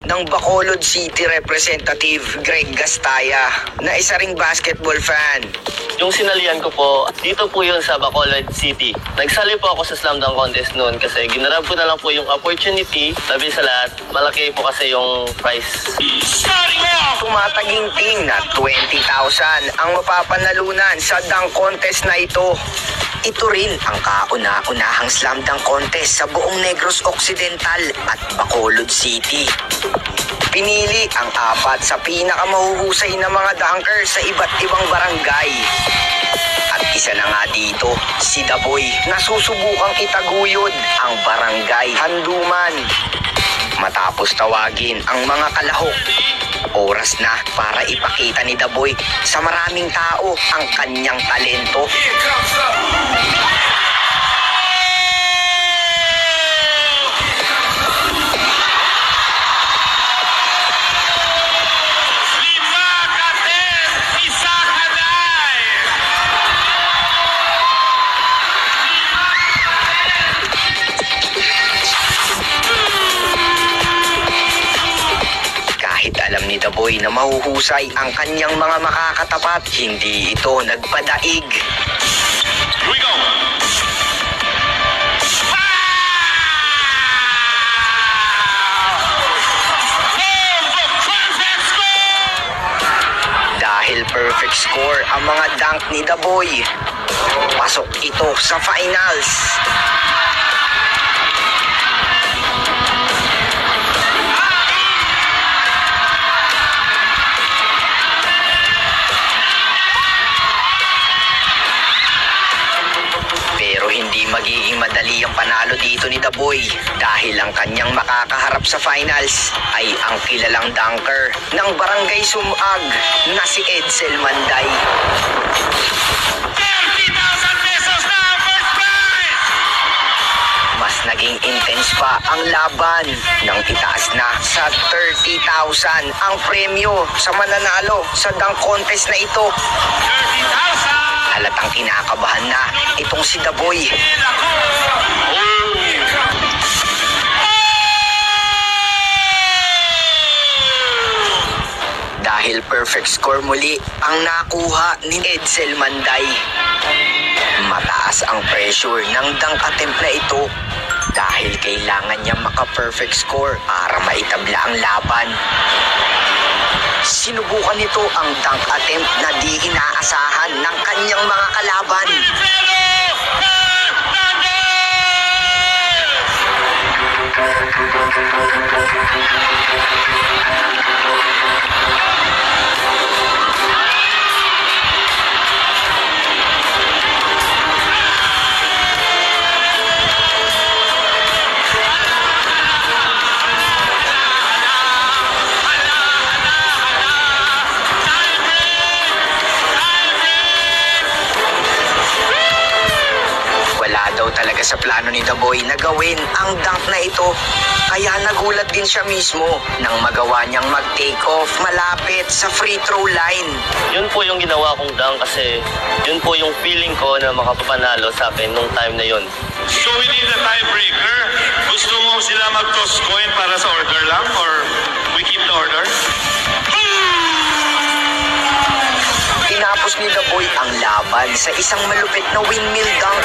ng Bacolod City Representative Greg Gastaya na isa ring basketball fan. Yung sinalihan ko po, dito po yun sa Bacolod City. Nagsali po ako sa slam dunk contest noon kasi ginarab ko na lang po yung opportunity. Sabi sa lahat, malaki po kasi yung prize. Tumataginting na 20,000 ang mapapanalunan sa dunk contest na ito. Ito rin ang kauna-unahang slam dunk contest sa buong Negros Occidental at Bacolod City. Pinili ang 4 sa pinakamahuhusay na mga dunkers sa iba't ibang barangay. At isa na nga dito, si Daboy na susubukang itaguyod ang barangay Handuman. Matapos tawagin ang mga kalahok, oras na para ipakita ni Daboy sa maraming tao ang kanyang talento. Alam ni Daboy na mahuhusay ang kanyang mga makakatapat, hindi ito nagpadaig. Here we go! Dahil perfect score ang mga dunk ni Daboy, pasok ito sa finals. Hindi magiging madali ang panalo dito ni Daboy dahil ang kanyang makakaharap sa finals ay ang kilalang dunker ng Barangay Sumag na si Edsel Manday. 30,000 pesos na first prize! Mas naging intense pa ang laban nang itaas na sa 30,000 ang premyo sa mananalo sa dunk contest na ito. 30,000! Halatang kinakabahan na itong si Daboy. Dahil perfect score muli ang nakuha ni Edsel Manday. Mataas ang pressure ng dunk attempt na ito dahil kailangan niya maka-perfect score para maitabla ang laban. Sinubukan nito ang dunk attempt na di inaasahan ng kanyang mga kalaban. Talaga sa plano ni Daboy na gawin ang dunk na ito. Kaya nagulat din siya mismo nang magawa niyang mag-take off malapit sa free throw line. Yun po yung ginawa kong dunk kasi yun po yung feeling ko na makapapanalo sa akin nung time na yun. So we need a tiebreaker. Gusto mo sila mag-toss coin para sa order lang or we keep the order? Tinapos ni Daboy ang laban sa isang malupit na windmill dunk.